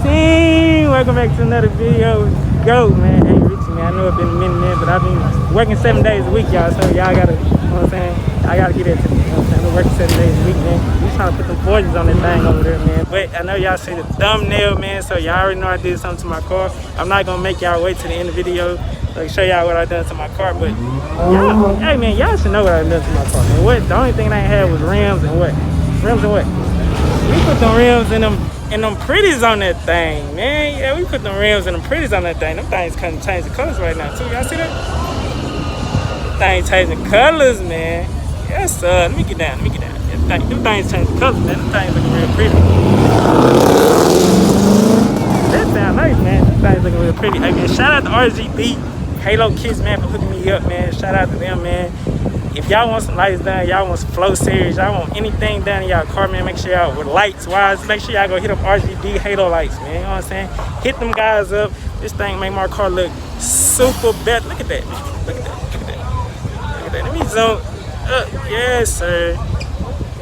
team? Welcome back to another video. Go, man. Hey, Richie, man. I know it's been a minute, man, but I've been working 7 days a week, y'all. So y'all gotta, you know what I'm saying? I gotta get that to me. You know what I'm saying? I've been working 7 days a week, man. We trying to put them forges on that thing over there, man. But I know y'all see the thumbnail, man. So y'all already know I did something to my car. I'm not gonna make y'all wait to the end of the video to show y'all what I done to my car. But y'all, hey, man, y'all should know what I done to my car, man. What? The only thing I ain't had was rims and what? Rims and what? We put them rims in them pretties on that thing, man. Yeah, we put them rims and them pretties on that thing. Them things kind of change the colors right now, too. Y'all see that? Things changing colors, man. Yes, sir. Let me get down. Them things change the colors, man. Them things looking real pretty. That sound nice, man. Them things looking real pretty. Hey, man, shout out to RGB Halo Kids, man, for hooking me up, man. Shout out to them, man. If y'all want some lights done, y'all want some flow series, y'all want anything done in y'all car, man, make sure y'all, with lights wise, make sure y'all go hit up RGB Halo lights, man. You know what I'm saying? Hit them guys up. This thing make my car look super better. Look at that. Look at that. Look at that. Look at that. Let me zoom up. Yes, sir.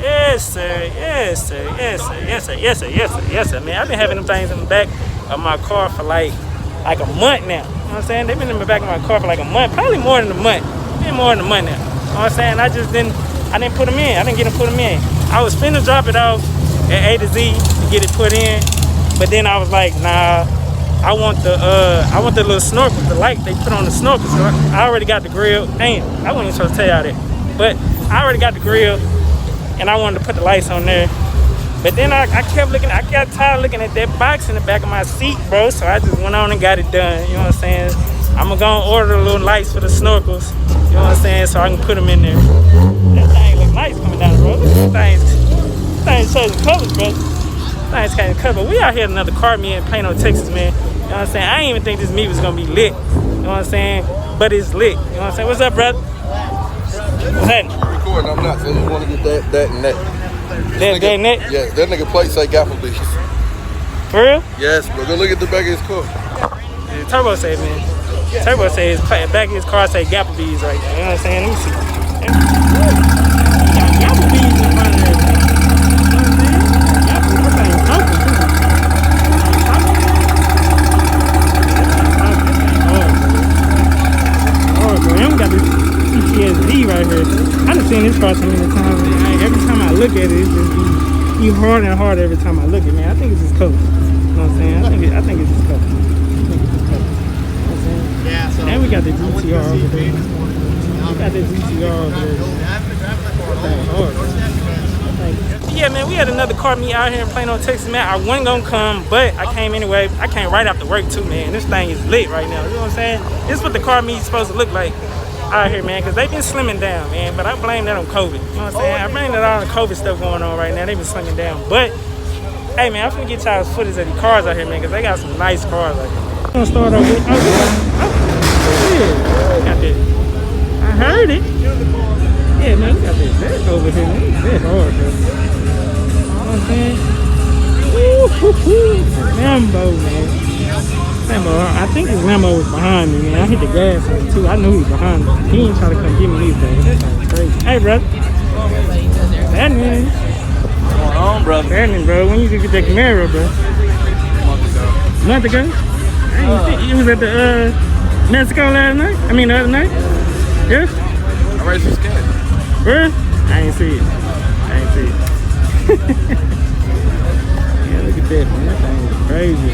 Yes, sir. Yes, sir. Yes, sir. Yes, sir. Yes, sir. Yes, sir. Yes, sir, man. I've been having them things in the back of my car for like a month now. You know what I'm saying? They've been in the back of my car for like a month, probably more than a month. Been more than a month now. You know what I'm saying? I didn't put them in. I didn't get them put them in. I was finna drop it off at A to Z to get it put in, but then I was like, nah, I want the little snorkel, the light they put on the snorkel. So I already got the grill. Damn, I wasn't even supposed to tell y'all that, but I already got the grill, and I wanted to put the lights on there. But then I kept looking. I got tired looking at that box in the back of my seat, bro. So I just went on and got it done. You know what I'm saying? I'm gonna go and order the little lights for the snorkels. You know what I'm saying? So I can put them in there. That thing look nice coming down the road. Things changing colors, bro. Things changing colors. But we out here at another car meet in Plano, Texas, man. You know what I'm saying? I didn't even think this meet was gonna be lit. You know what I'm saying? But it's lit. You know what I'm saying? What's up, brother? What's happening? I'm recording. I'm not. So I just want to get that, and that. That and that? Yeah, that nigga plate say Applebee's. For real? Yes, bro. Go look at the back of his car. Yeah, Turbo say, man. Turbo say his back of his car say Applebee's right now. You know what I'm saying? Let me see. He got Applebee's in front of everything. You know what I'm saying? Applebee's, that thing's open too. Oh, bro. He got this PTSD right here. I done seen this car so many times. Man. Every time I look at it, it's just be harder and harder every time I look at it, man. I think it's just color. You know what I'm saying? I think it's just color. Yeah, so and we got the GTR over there. We got the GTR over there. Yeah, man, we had another car meet out here in Plano, Texas, man. I wasn't gonna come, but I came anyway. I came right after work too, man. This thing is lit right now. You know what I'm saying? This is what the car meet is supposed to look like out here, man, because they've been slimming down, man. But I blame that on COVID. You know what I'm saying? I blame that on the COVID stuff going on right now. They've been slimming down. But, hey, man, I'm finna get y'all's footage of the cars out here, man, because they got some nice cars out here. I'm gonna start over with. Got that. I heard it. Yeah, man, we got that over here, man. That's hard, bro. You know what I'm saying? Lambo, man. Lambo, I think his Lambo was behind me, man. I hit the gas on it, too. I knew he was behind me. He ain't trying to come get me these days. That's crazy. Hey, brother. Batman. what's going on, brother? Batman, bro. When you get that Camaro, bro? A month ago? You was at the Mexico last night? I mean the other night? Yeah? I raised his cat. Bruh? I ain't see it. Yeah, look at that, man. That thing is crazy.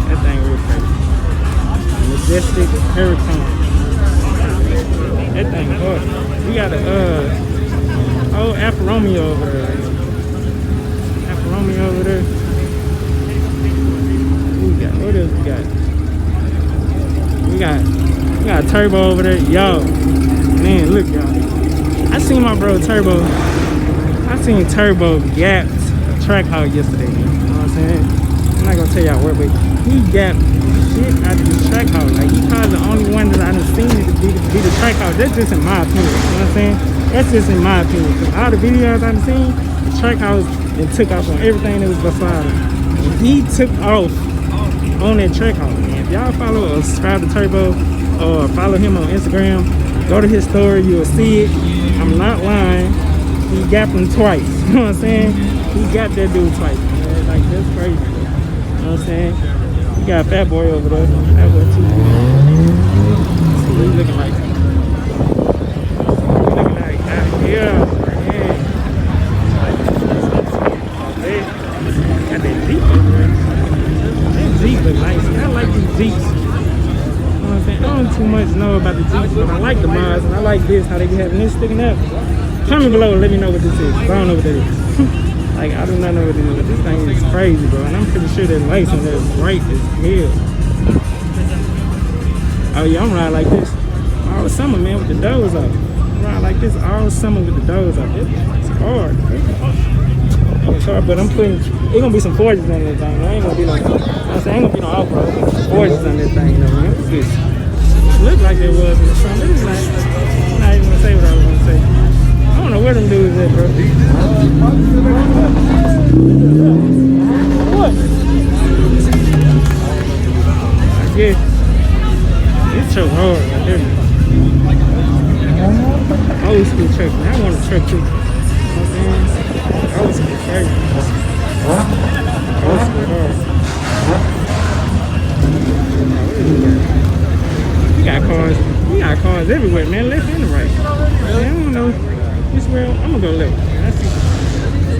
That thing real crazy. Majestic Hurricane. That thing is hard. We got a old Alfa Romeo over there. Alfa Romeo over there. What else we got? We got a Turbo over there. Yo, man, look, y'all. I seen my bro Turbo. I seen Turbo gapped a track hog yesterday, man. You know what I'm saying? I'm not gonna tell y'all where, but he gapped shit out of this track hog. Like, he probably the only one that I done seen it to be the track hog. That's just in my opinion. You know what I'm saying? That's just in my opinion. Because all the videos I done seen, the track hog and took off on everything that was beside him. And he took off on that track hog, man. If y'all follow or subscribe to Turbo or follow him on Instagram, go to his story, you'll see it. I'm not lying. He gapped him twice. You know what I'm saying? He got that dude twice, man. Like, That's crazy. You know what I'm saying? You got Fat Boy over there. Fat Boy too. Let's see what he's looking like. He's looking like yeah. Got that Jeep over there. That Jeep look nice. I like these Jeeps. You know what I'm saying? I don't too much know about the Jeeps, but I like the mods and I like this, how they be having this sticking up. Comment below and let me know what this is. I don't know what that is. Like, I do not know what it is, but this thing is crazy, bro. And I'm pretty sure that license is bright as hell. Oh yeah, I'm riding like this all summer, man, with the doors up. I'm riding like this all summer with the doors up. It's hard. It's hard, but I'm putting, it's gonna be some forges on this thing. I ain't gonna be no, I'm saying, ain't gonna be no off-road. Some forges on this thing, you know, man. What's this? It looked like it was in the front. This is not, I'm not even gonna say what I was gonna say. I don't know where them dudes at, bro. What? I guess this truck hard right there. Old school truck, man. I want a truck too. You know what I'm saying? Old school crazy. Old school hard. We got cars everywhere, man. Left and right. Man, I don't know. This way, I'm gonna go left. Man. I see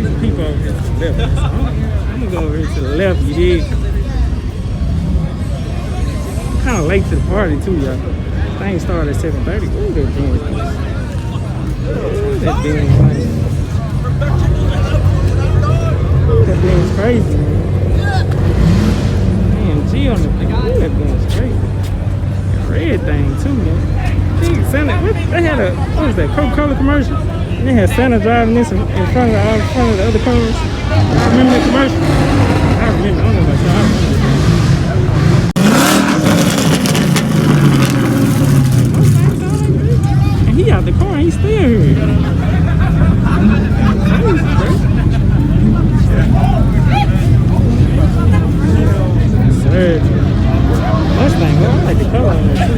some people over here to the left. I'm gonna go over here to the left, you dig? I'm kinda late to the party too, y'all. Thing started at 7:30. Ooh, that damn place. Ooh, that damn place. Ooh, that damn's crazy, man. Damn, G on the thing. Ooh, that damn's crazy. That red thing too, man. Santa, they had a, what was that, Coca-Cola commercial? And they had Santa driving this in front of the other cars. I remember that commercial. I remember, I don't know about y'all, I remember. And he out the car and he's still here. Sir. Mustang, I like the color on there too.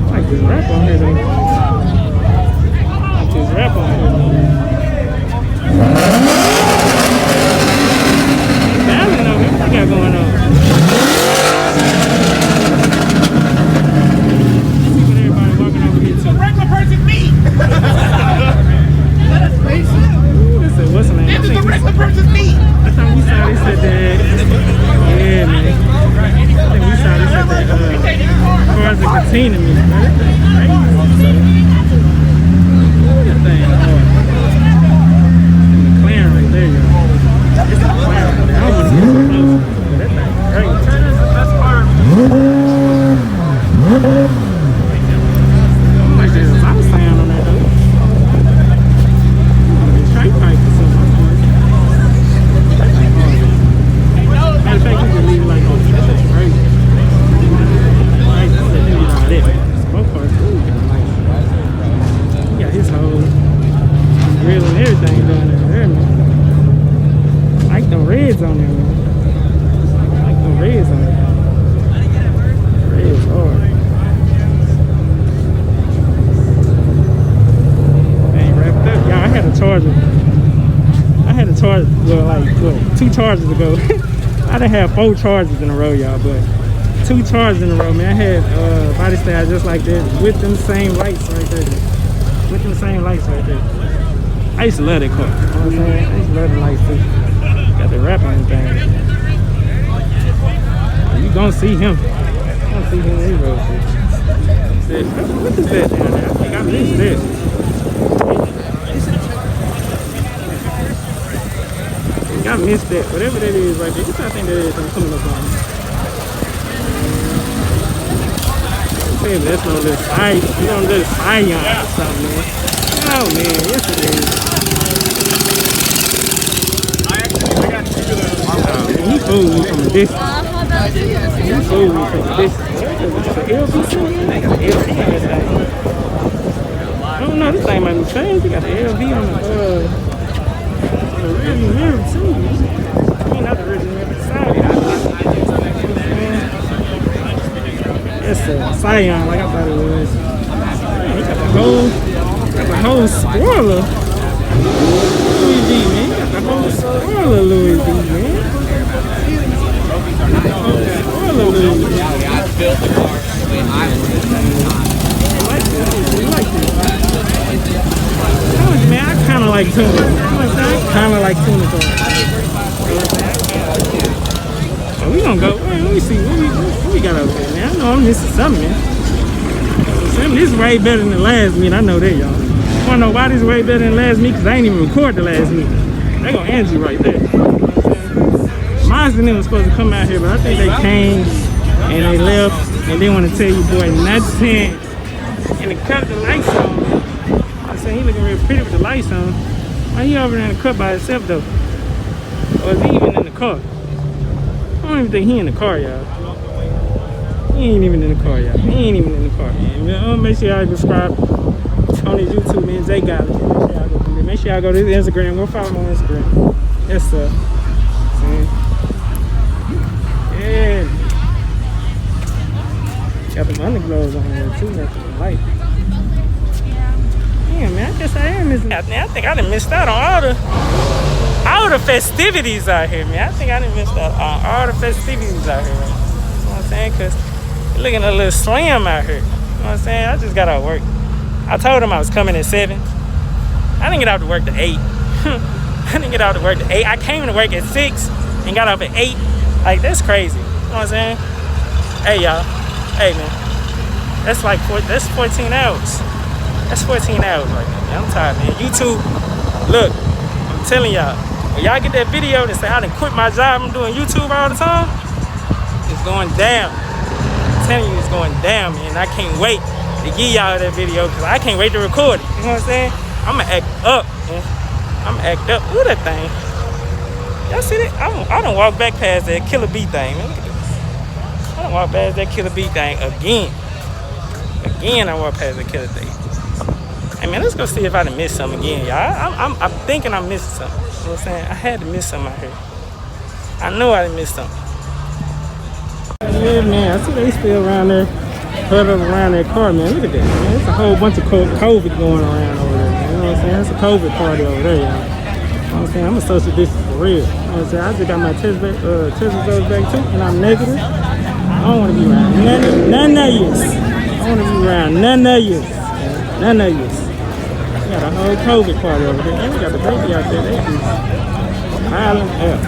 I like this wrap on here though. I like this wrap on here. Battling over here, what you got going on? Look at everybody walking over here too. A regular person, me! Let us face it. Ooh, this is, what's the name? This is a regular person, me! Last time we saw they said that, yeah man. I think we saw they said that cars are containing me, man. That thing crazy. That thing hard. The McLaren right there, y'all. It's a McLaren right there. I don't want to get so close, but that thing crazy. I'm like, there's a lot of sound on that though. Straight pipe or something. Matter of fact, we can leave it like, oh, that thing's crazy. Smoke cars, ooh, he got his whole grill and everything down there, man. I like them reds on there, man. I like them reds on there. Reds hard. Ain't wrapped up. Y'all, I had a charger. Well, like, 2 chargers ago. I done had 4 chargers in a row, y'all, but 2 chargers in a row, man. I had body style just like that with them same lights right there. With them same lights right there. I used to love that car. You know what I'm saying? I used to love the lights too. Got the wrap on the thing. You gonna see him. You gonna see him when he rolls it. What is that down there? I think I missed that. I missed that. Whatever that is right there. What I think that is I'm coming up on. That's no little side, you know, little Scion or something, man. Oh man, yes it is. Oh man, he fooled me from a distance. He fooled me from a distance. It's an LV, they got an LV on this thing. I don't know, this thing might be changed. They got an LV on the rear mirror too. I mean, not the rear mirror, but the side. It's a Scion, like I thought it was. Man, he got the whole spoiler. Louis V, man. He got the whole spoiler, Louis tuna. You know what I'm saying? Kind of like tuna cars. You know what I'm saying? So we gonna go. Let me see what we got over here, man. I know I'm missing something, man. This is way better than the last meet. I know that, y'all. Wanna know why this is way better than the last meet? Cause I ain't even record the last meet. They gonna end you right there. Mine's and them was supposed to come out here, but I think they came and they left and they want to tell you, boy, nothing. And they cut the lights on. I said he looking real pretty with the lights on. Why he over there in the cut by himself though? Or is he even in the car? I don't even think he in the car, y'all. He ain't even in the car, y'all. He ain't even in the car, man. Make sure y'all subscribe on his YouTube, man. Zay got it. Make sure y'all go to his Instagram. Go follow him on Instagram. Yes, sir. Yeah. Got them underglows on here too, that's the light. Damn, man, I guess I am missing. I think I done missed out on all the festivities out here, man. I think I done missed out on all the festivities out here, man. You know what I'm saying? Cause it's looking a little slim out here. You know what I'm saying? I just got out of work. I told him I was coming at 7. I didn't get out to work to 8. I didn't get out to work to 8. I came to work at 6 and got off at 8. Like, that's crazy. You know what I'm saying? Hey, y'all. Hey, man. That's 14 hours. That's 14 hours right now, man. I'm tired, man. YouTube, look, I'm telling y'all, when y'all get that video that say I done quit my job, I'm doing YouTube all the time, it's going down. I'm telling you, it's going down, man. I can't wait to give y'all that video because I can't wait to record it. You know what I'm saying? I'm going to act up, man. I'm going to act up. Ooh, that thing. Y'all see that? I done walked back past that Killer Bee thing, man. Look at this. I done walked past that Killer Bee thing again. Again, I walked past that Killer thing. Hey, man, let's go see if I done missed something again, y'all. I'm thinking I'm missing something. You know what I'm saying? I had to miss something out here. I know I done missed something. Yeah, man. I see they still around there, huddled around that car, man. Look at that, man. There's a whole bunch of COVID going around over there, man. You know what I'm saying? It's a COVID party over there, y'all. You know what I'm saying? I'm a social distance for real. You know what I'm saying? I just got my test results back too, and I'm negative. I don't want to be around none of you. I want to be around none of you. None of you. We got a whole COVID party over there. And we got the baby out there. They just piling up.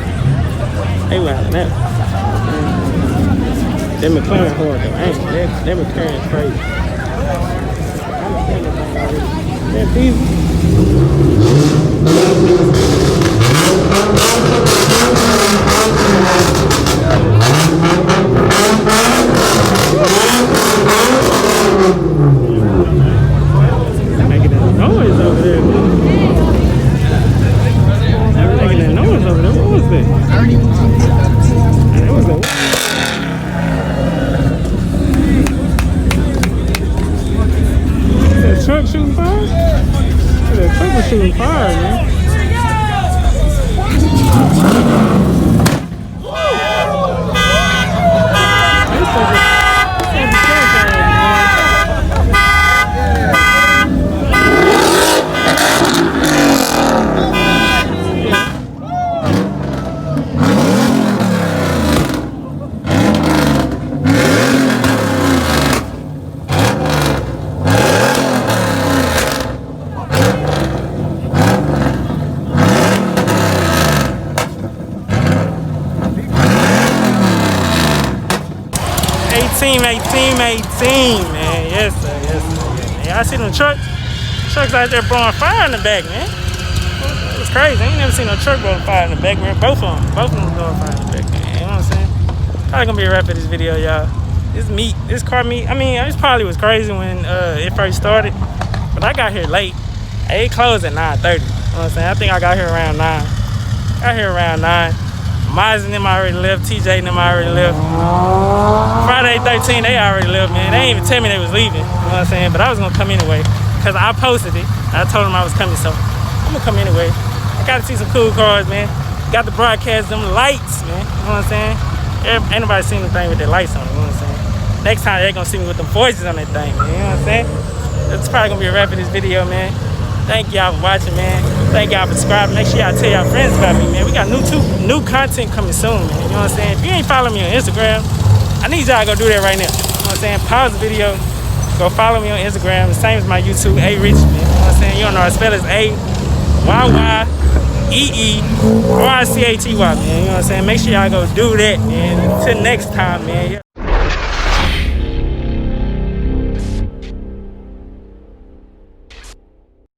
They wilding up. That McLaren hard though. That McLaren crazy. That's easy. Making that noise over there. Making that noise over there. What was that? That was a... That truck shooting fire? That truck was shooting fire, man. Team 18, man. Yes, sir. Yes, sir. Yeah, I see them trucks out there blowing fire in the back, man. It was crazy. I ain't never seen no truck blowing fire in the back, man. Both of them blowing fire in the back, man. You know what I'm saying? Probably gonna be a wrap for this video, y'all. This car meet, I mean, it probably was crazy when it first started, but I got here late. It closed at 9:30. You know what I'm saying? I think I got here around 9. Got here around 9. Miles and them already left. TJ and them already left. Friday 13, they already left, man. They didn't even tell me they was leaving. You know what I'm saying? But I was gonna come anyway, because I posted it. I told them I was coming, so I'm gonna come anyway. I gotta see some cool cars, man. Got the broadcast, them lights, man. You know what I'm saying? Ain't nobody seen the thing with their lights on it, you know what I'm saying? Next time they're gonna see me with them voices on that thing, man. You know what I'm saying? That's probably gonna be a wrap for this video, man. Thank y'all for watching, man. Thank y'all for subscribing. Make sure y'all tell y'all friends about me, man. We got new content coming soon, man. You know what I'm saying? If you ain't following me on Instagram, I need y'all to go do that right now. You know what I'm saying? Pause the video. Go follow me on Instagram. The same as my YouTube, A Rich, man. You know what I'm saying? You don't know how to spell it. A-Y-Y EERICATY, man. You know what I'm saying? Make sure y'all go do that, man. Until next time, man.